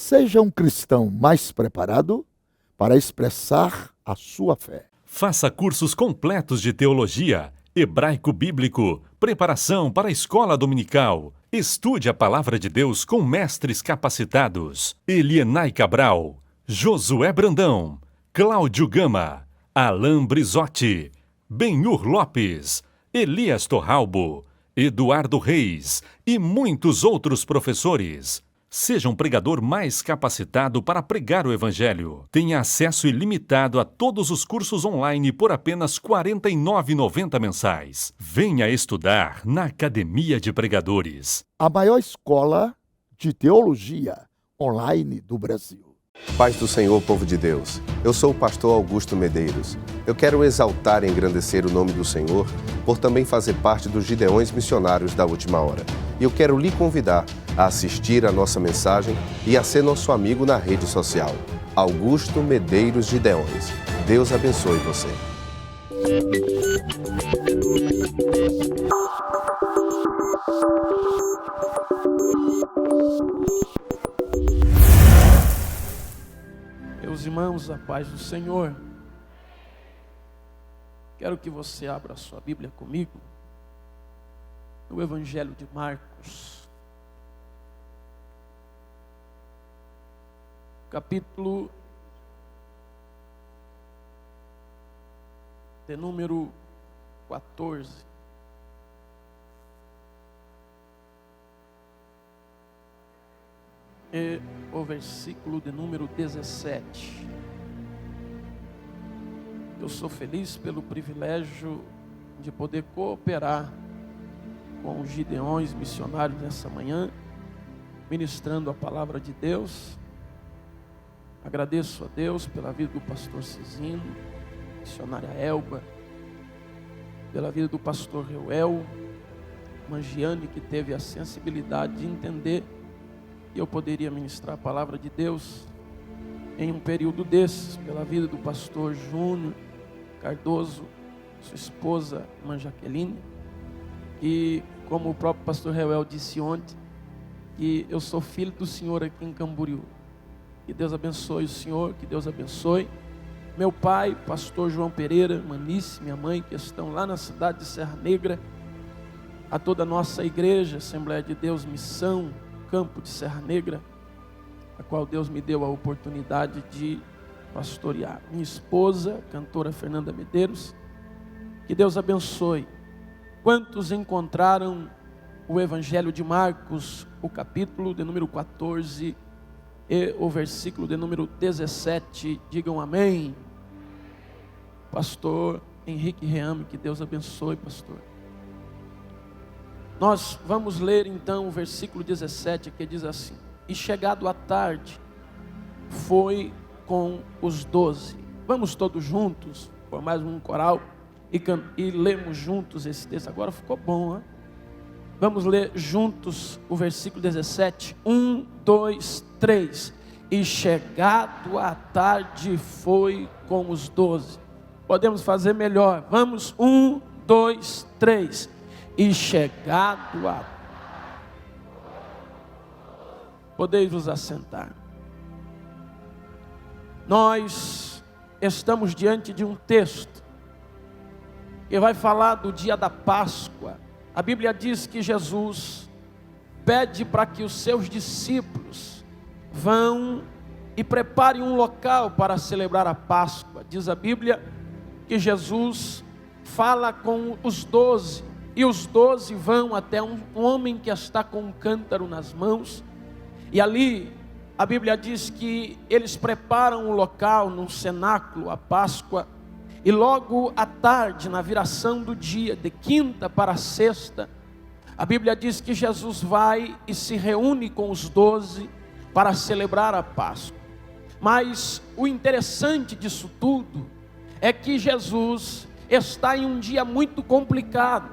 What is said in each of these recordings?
Seja um cristão mais preparado para expressar a sua fé. Faça cursos completos de teologia, hebraico bíblico, preparação para a escola dominical. Estude a palavra de Deus com mestres capacitados. Elienay Cabral, Josué Brandão, Cláudio Gama, Alain Brizotti, Benhur Lopes, Elias Torralbo, Eduardo Reis e muitos outros professores. Seja um pregador mais capacitado para pregar o Evangelho. Tenha acesso ilimitado a todos os cursos online por apenas R$ 49,90 mensais. Venha estudar na Academia de Pregadores. A maior escola de teologia online do Brasil. Paz do Senhor, povo de Deus. Eu sou o pastor Augusto Medeiros. Eu quero exaltar e engrandecer o nome do Senhor por também fazer parte dos Gideões Missionários da Última Hora. E eu quero lhe convidar a assistir a nossa mensagem e a ser nosso amigo na rede social. Augusto Medeiros Gideões. Deus abençoe você. Meus irmãos, a paz do Senhor. Quero que você abra a sua Bíblia comigo no Evangelho de Marcos, capítulo de número 14. E o versículo de número 17. Eu sou feliz pelo privilégio de poder cooperar com os Gideões Missionários nessa manhã, ministrando a palavra de Deus. Agradeço a Deus pela vida do pastor Cizino, missionária Elba, pela vida do pastor Reuel, Mangiane, que teve a sensibilidade de entender que eu poderia ministrar a palavra de Deus em um período desses, pela vida do pastor Júnior Cardoso, sua esposa, irmã Jaqueline, e como o próprio pastor Reuel disse ontem, que eu sou filho do Senhor aqui em Camboriú. Que Deus abençoe o Senhor, que Deus abençoe meu pai, pastor João Pereira, Manice, minha mãe, que estão lá na cidade de Serra Negra, a toda a nossa igreja, Assembleia de Deus, Missão, Campo de Serra Negra, a qual Deus me deu a oportunidade de pastorear. Minha esposa, cantora Fernanda Medeiros, que Deus abençoe. Quantos encontraram o Evangelho de Marcos, o capítulo de número 14 e o versículo de número 17, digam amém. Pastor Henrique Reame, que Deus abençoe, pastor. Nós vamos ler então o versículo 17, que diz assim: e chegado à tarde, foi com os 12. Vamos todos juntos, por mais um coral, e lemos juntos esse texto. Agora ficou bom, hein? Vamos ler juntos o versículo 17. 1, 2, 3. E chegado à tarde, foi com os 12. Podemos fazer melhor. Vamos, 1, 2, 3. E chegado a... Podeis vos assentar. Nós estamos diante de um texto que vai falar do dia da Páscoa. A Bíblia diz que Jesus pede para que os seus discípulos vão e preparem um local para celebrar a Páscoa. Diz a Bíblia que Jesus fala com os 12, e os 12 vão até um homem que está com um cântaro nas mãos, e ali a Bíblia diz que eles preparam um local num cenáculo, a Páscoa, e logo à tarde, na viração do dia, de quinta para sexta, a Bíblia diz que Jesus vai e se reúne com os 12 para celebrar a Páscoa. Mas o interessante disso tudo é que Jesus está em um dia muito complicado.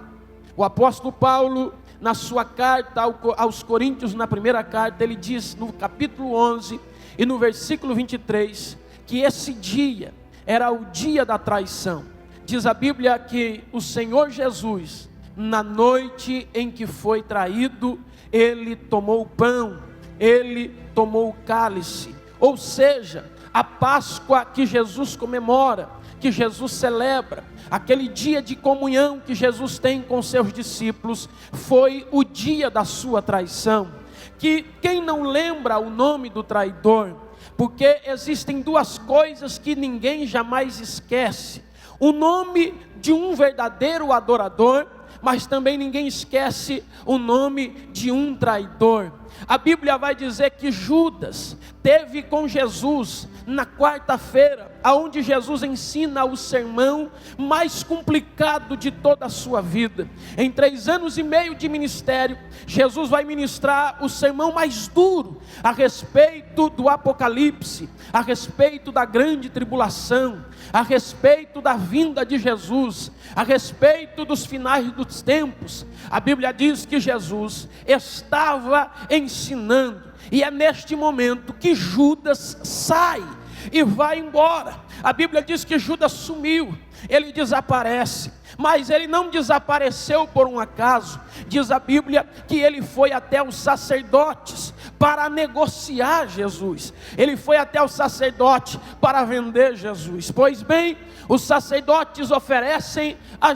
O apóstolo Paulo, na sua carta aos Coríntios, na primeira carta, ele diz no capítulo 11 e no versículo 23, que esse dia era o dia da traição. Diz a Bíblia que o Senhor Jesus, na noite em que foi traído, ele tomou o pão, ele tomou o cálice, ou seja, a Páscoa que Jesus comemora, que Jesus celebra, aquele dia de comunhão que Jesus tem com seus discípulos, foi o dia da sua traição. Que quem não lembra o nome do traidor, porque existem duas coisas que ninguém jamais esquece: o nome de um verdadeiro adorador, mas também ninguém esquece o nome de um traidor. A Bíblia vai dizer que Judas teve com Jesus na quarta-feira, aonde Jesus ensina o sermão mais complicado de toda a sua vida. Em 3 anos e meio de ministério, Jesus vai ministrar o sermão mais duro a respeito do Apocalipse, a respeito da grande tribulação, a respeito da vinda de Jesus, a respeito dos finais dos tempos. A Bíblia diz que Jesus estava ensinando, e é neste momento que Judas sai e vai embora. A Bíblia diz que Judas sumiu, ele desaparece, mas ele não desapareceu por um acaso. Diz a Bíblia que ele foi até os sacerdotes para negociar Jesus. Ele foi até o sacerdote para vender Jesus. Pois bem, os sacerdotes oferecem a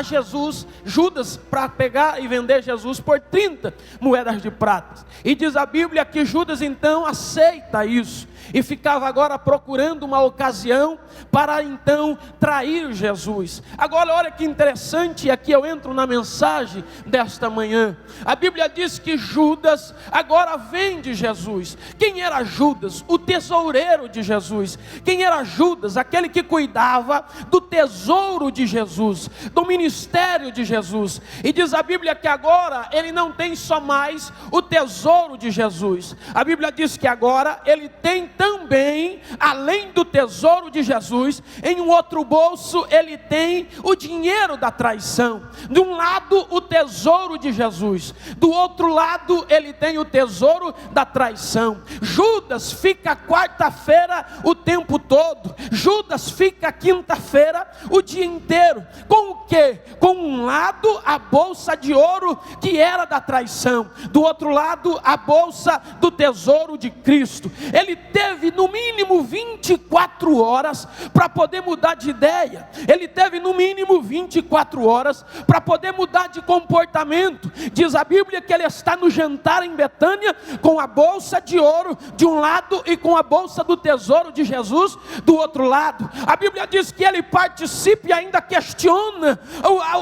Jesus, Judas, para pegar e vender Jesus por 30 moedas de prata. E diz a Bíblia que Judas então aceita isso, e ficava agora procurando uma ocasião para então trair Jesus. Agora olha que interessante, e aqui eu entro na mensagem desta manhã. A Bíblia diz que Judas agora vende Jesus. Quem era Judas? O tesoureiro de Jesus. Quem era Judas? Aquele que cuidava do tesouro de Jesus, do ministério de Jesus. E diz a Bíblia que agora ele não tem só mais o tesouro de Jesus. A Bíblia diz que agora ele tem também, além do tesouro de Jesus, em um outro bolso ele tem o dinheiro da traição. De um lado o tesouro de Jesus, do outro lado ele tem o tesouro da traição. Judas fica quarta-feira o tempo todo, Judas fica quinta-feira o dia inteiro. Com o quê? Com um lado a bolsa de ouro que era da traição, do outro lado a bolsa do tesouro de Cristo. Ele teve no mínimo 24 horas para poder mudar de ideia. Ele teve no mínimo 24 horas para poder mudar de comportamento. Diz a Bíblia que ele está no jantar em Betânia com a bolsa de ouro de um lado e com a bolsa do tesouro de Jesus do outro lado. A Bíblia diz que ele participa e ainda questiona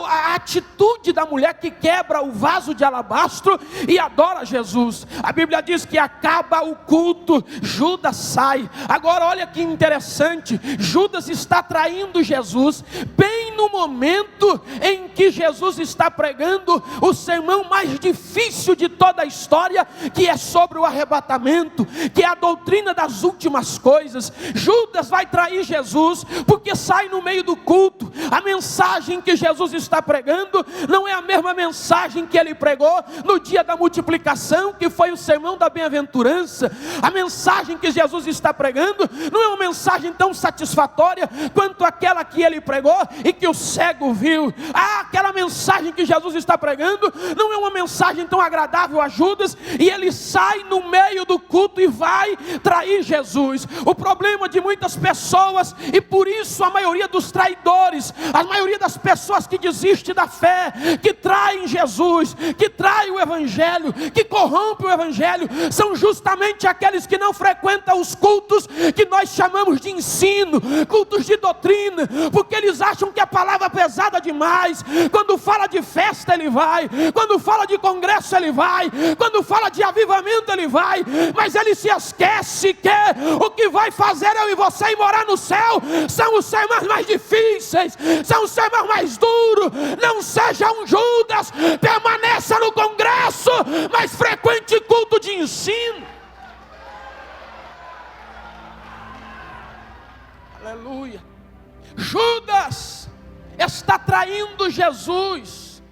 a atitude da mulher que quebra o vaso de alabastro e adora Jesus. A Bíblia diz que acaba o culto, Judas sai. Agora olha que interessante, Judas está traindo Jesus bem no momento em que Jesus está pregando o sermão mais difícil de toda a história, que é sobre o arrebatamento, que é a doutrina das últimas coisas. Judas vai trair Jesus porque sai no meio do culto. A mensagem que Jesus está pregando não é a mesma mensagem que ele pregou no dia da multiplicação, que foi o sermão da bem-aventurança. A mensagem que Jesus está pregando não é uma mensagem tão satisfatória quanto aquela que ele pregou e que o cego viu. Aquela mensagem que Jesus está pregando não é uma mensagem tão agradável a Judas, e ele sai no meio do culto e vai trair Jesus. O problema de muitas pessoas, e por isso a maioria dos traidores, a maioria das pessoas que desistem da fé, que traem Jesus, que traem o Evangelho, que corrompem o Evangelho, são justamente aqueles que não frequentam os cultos que nós chamamos de ensino, cultos de doutrina, porque eles acham que a palavra é pesada demais. Quando fala de festa ele vai, quando fala de congresso ele vai, quando fala de avivamento ele vai, mas ele se esquece que o que vai fazer eu e você ir morar no céu são os sermões mais difíceis, são os sermões mais duros. Não seja um Judas, permaneça no congresso, mas frequente culto de ensino. Aleluia. Judas está traindo Jesus.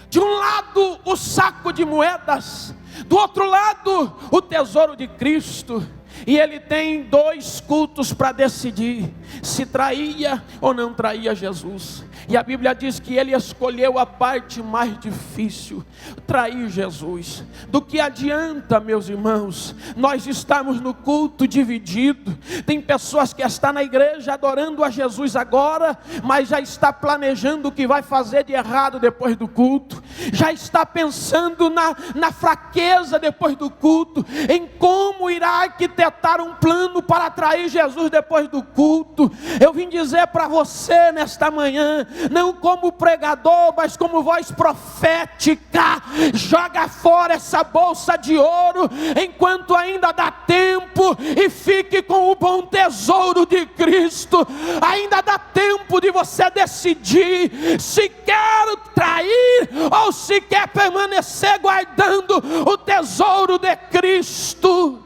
De um lado o saco de moedas, do outro lado o tesouro de Cristo. E ele tem 2 cultos para decidir se traía ou não traía Jesus. E a Bíblia diz que ele escolheu a parte mais difícil, trair Jesus. Do que adianta, meus irmãos, nós estamos no culto dividido? Tem pessoas que estão na igreja adorando a Jesus agora, mas já está planejando o que vai fazer de errado depois do culto. Já está pensando na fraqueza depois do culto, em como irá arquitetar um plano para atrair Jesus depois do culto. Eu vim dizer para você nesta manhã, não como pregador, mas como voz profética: joga fora essa bolsa de ouro enquanto ainda dá tempo, e fique com o bom tesouro de Cristo. Ainda dá tempo de você decidir se quer trair ou se quer permanecer guardando o tesouro de Cristo.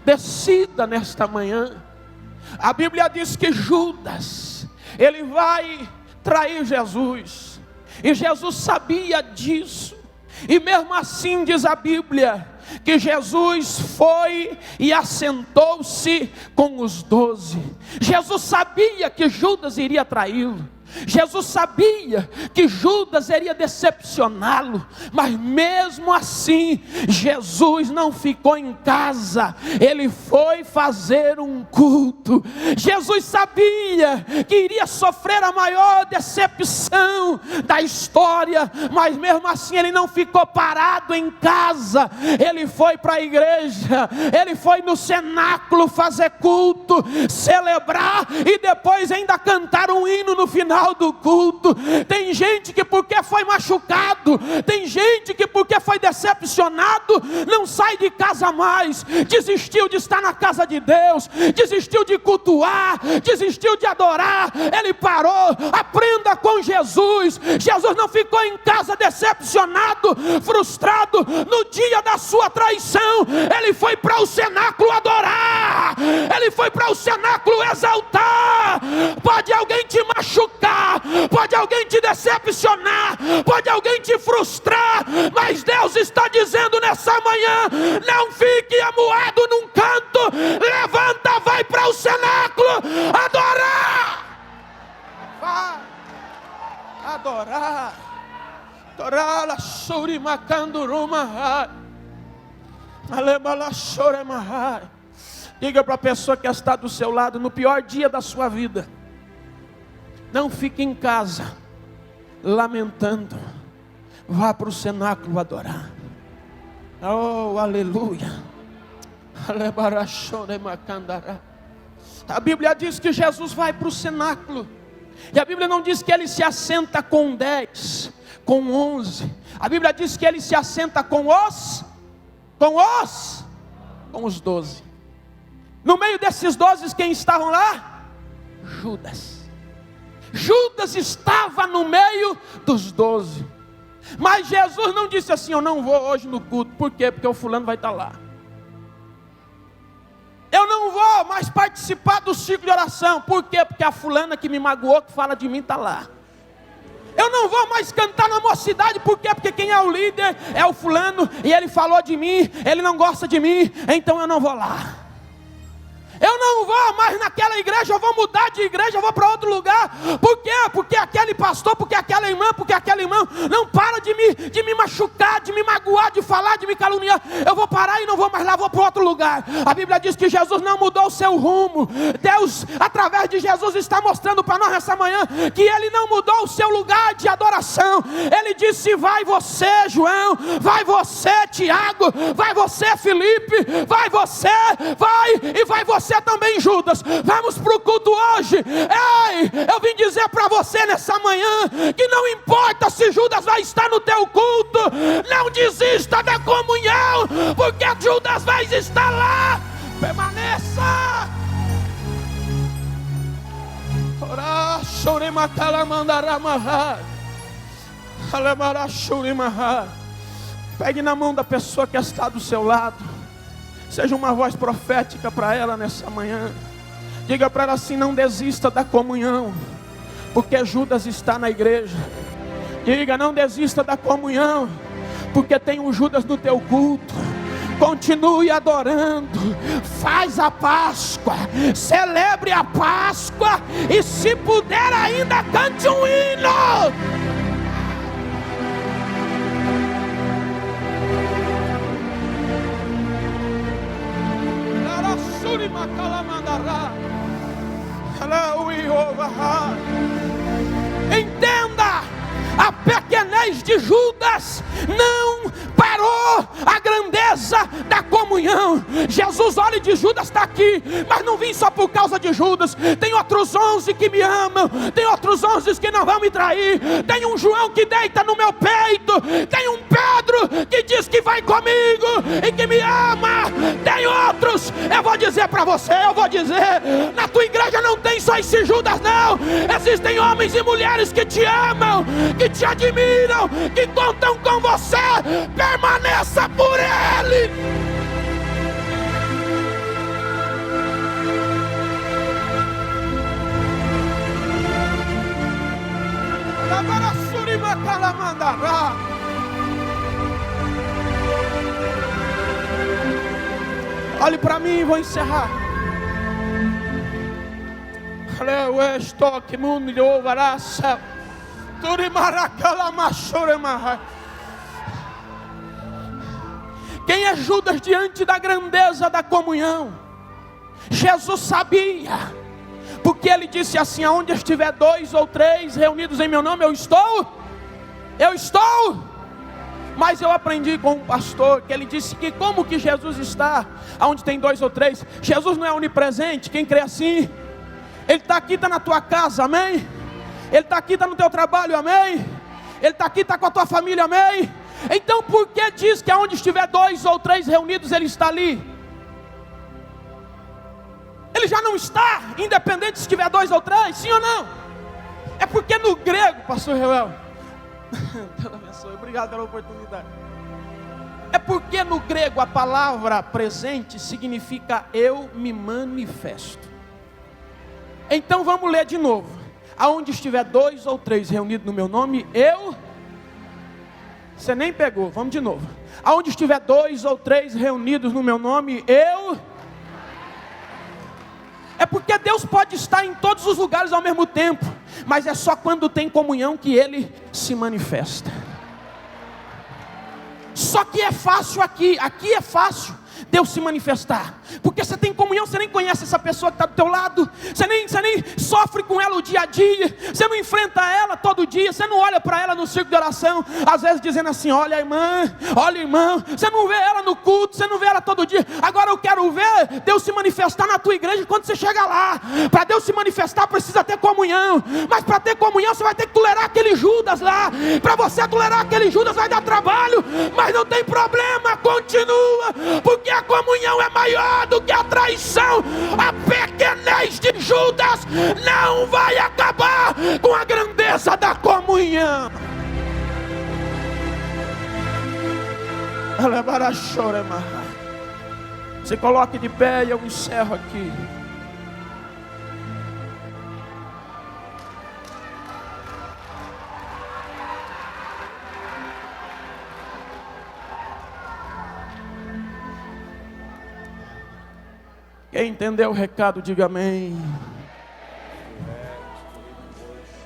Decida nesta manhã. A Bíblia diz que Judas, ele vai trair Jesus, e Jesus sabia disso, e mesmo assim diz a Bíblia que Jesus foi e assentou-se com os 12. Jesus sabia que Judas iria traí-lo. Jesus sabia que Judas iria decepcioná-lo, mas mesmo assim, Jesus não ficou em casa, ele foi fazer um culto. Jesus sabia que iria sofrer a maior decepção da história, mas mesmo assim ele não ficou parado em casa, ele foi para a igreja, ele foi no cenáculo fazer culto, celebrar e depois ainda cantar um hino no final do culto. Tem gente que porque foi machucado, tem gente que porque foi decepcionado, não sai de casa mais, desistiu de estar na casa de Deus, desistiu de cultuar, desistiu de adorar, ele parou. Aprenda com Jesus. Jesus não ficou em casa decepcionado, frustrado. No dia da sua traição, ele foi para o cenáculo adorar, ele foi para o cenáculo exaltar. Pode alguém te machucar, pode alguém te decepcionar, pode alguém te frustrar, mas Deus está dizendo nessa manhã: não fique amuado num canto, levanta, vai para o cenáculo adorar. Vai adorar. Adorar a Surimakanduruma. Alebala Soremahai. Diga para a pessoa que está do seu lado: no pior dia da sua vida, não fique em casa lamentando, vá para o cenáculo adorar. Oh, aleluia. A Bíblia diz que Jesus vai para o cenáculo, e a Bíblia não diz que ele se assenta com 10, com 11. A Bíblia diz que ele se assenta com os 12. No meio desses 12, quem estavam lá? Judas estava no meio dos 12. Mas Jesus não disse assim: eu não vou hoje no culto. Por quê? Porque o fulano vai estar lá. Eu não vou mais participar do ciclo de oração. Por quê? Porque a fulana que me magoou, que fala de mim, está lá. Eu não vou mais cantar na mocidade. Por quê? Porque quem é o líder é o fulano, e ele falou de mim, ele não gosta de mim, então eu não vou lá. Eu não vou mais naquela igreja, eu vou mudar de igreja, eu vou para outro lugar. Por quê? Porque aquele pastor, porque aquela irmã, porque aquele irmão não para de me machucar, de me magoar, de falar, de me caluniar. Eu vou parar e não vou mais lá, vou para outro lugar. A Bíblia diz que Jesus não mudou o seu rumo. Deus, através de Jesus, está mostrando para nós nessa manhã que Ele não mudou o seu lugar de adoração. Ele disse: vai você, João, vai você, Tiago, vai você, Felipe, vai você, vai e vai você também, Judas. Vamos para o culto hoje. Ei, eu vim dizer para você nessa manhã que não importa se Judas vai estar no teu culto, não desista da comunhão, porque Judas vai estar lá. Permaneça. Pegue na mão da pessoa que está do seu lado. Seja uma voz profética para ela nessa manhã. Diga para ela assim: não desista da comunhão, porque Judas está na igreja. Diga: não desista da comunhão, porque tem um Judas no teu culto. continue adorando, faz a Páscoa, celebre a Páscoa e, se puder ainda, cante um hino. Entenda, a pequenez de Judas não parou a grandeza da comunhão. Jesus olha e diz: Judas está aqui, mas não vim só por causa de Judas. Tem outros 11 que me amam, tem outros 11 que não vão me trair, tem um João que deita no meu peito, tem um Pedro que diz que vai comigo e que me ama, tem outros. Eu vou dizer para você, na tua igreja não tem só esse Judas não, existem homens e mulheres que te amam, que te admiram, que contam com você. Permaneça por ele. Olhe para mim, vou encerrar. Quem é Judas diante da grandeza da comunhão? Jesus sabia, porque ele disse assim: aonde estiver 2 ou 3 reunidos em meu nome, eu estou. Mas eu aprendi com um pastor que ele disse que como que Jesus está aonde tem 2 ou 3? Jesus não é onipresente. Quem crê assim? Ele está aqui, está na tua casa, amém? Ele está aqui, está no teu trabalho, amém? Ele está aqui, está com a tua família, amém? Então por que diz que aonde estiver 2 ou 3 reunidos, ele está ali? Ele já não está, independente se tiver 2 ou 3, sim ou não? É porque no grego, pastor Reuel, Deus abençoe, obrigado pela oportunidade. É porque no grego a palavra presente significa eu me manifesto. Então vamos ler de novo. Aonde estiver 2 ou 3 reunidos no meu nome, eu... Você nem pegou, vamos de novo. Aonde estiver 2 ou 3 reunidos no meu nome, eu... É porque Deus pode estar em todos os lugares ao mesmo tempo, mas é só quando tem comunhão que Ele se manifesta. Só que é fácil aqui é fácil Deus se manifestar, porque você tem comunhão, você nem conhece essa pessoa que está do teu lado, você nem sofre com ela o dia a dia, você não enfrenta ela todo dia, você não olha para ela no círculo de oração, às vezes dizendo assim: olha irmã, olha irmão, você não vê ela no culto, você não vê ela todo dia. Agora eu quero ver Deus se manifestar na tua igreja quando você chega lá. Para Deus se manifestar precisa ter comunhão, mas para ter comunhão você vai ter que tolerar aquele Judas lá. Para você tolerar aquele Judas vai dar trabalho, mas não tem problema, continua, porque a comunhão é maior do que a traição. A pequenez de Judas não vai acabar com a grandeza da comunhão. Se coloque de pé e eu encerro aqui. Quem entendeu o recado, diga amém.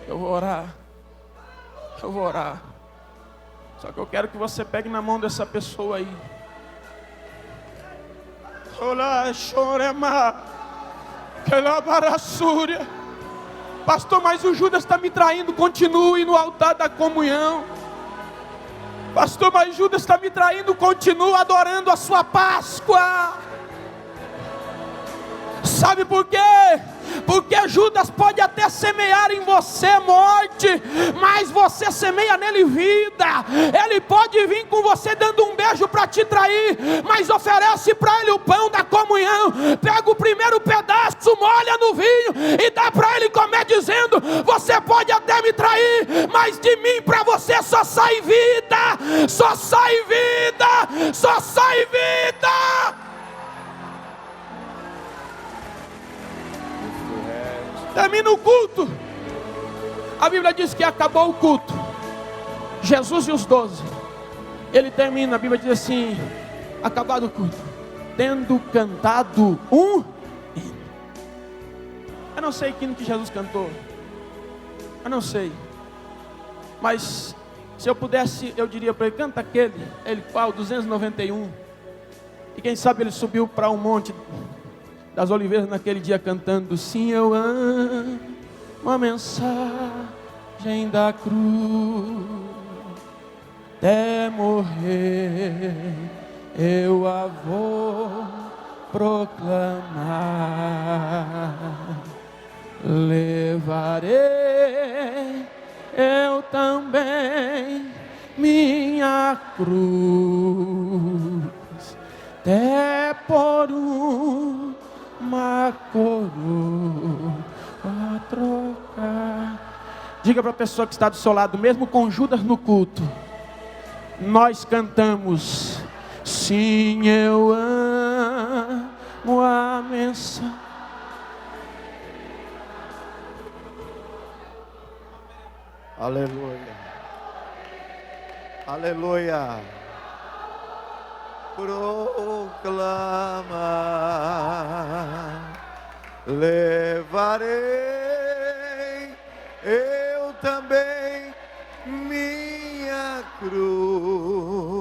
Eu vou orar. Só que eu quero que você pegue na mão dessa pessoa aí. Olá, chorema. Pastor, mas o Judas está me traindo. Continue no altar da comunhão. Pastor, mas Judas está me traindo. Continue adorando a sua Páscoa. Sabe por quê? Porque Judas pode até semear em você morte, mas você semeia nele vida. Ele pode vir com você dando um beijo para te trair, mas oferece para ele o pão da comunhão. Pega o primeiro pedaço, molha no vinho e dá para ele comer, dizendo: você pode até me trair, mas de mim para você só sai vida, só sai vida, só sai vida. Termina o culto. A Bíblia diz que acabou o culto. Jesus e os 12. Ele termina, a Bíblia diz assim: acabado o culto, tendo cantado um hino. Eu não sei que hino que Jesus cantou, eu não sei, mas se eu pudesse, eu diria para ele: canta aquele. Ele qual? 291. E quem sabe ele subiu para o Monte das Oliveiras naquele dia cantando: sim, eu amo a mensagem da cruz, até morrer eu a vou proclamar. Levarei eu também minha cruz, até por uma coroa a trocar. Diga para a pessoa que está do seu lado: mesmo com Judas no culto, nós cantamos: sim, eu amo a mensagem. Aleluia. Aleluia. Proclama, levarei eu também minha cruz.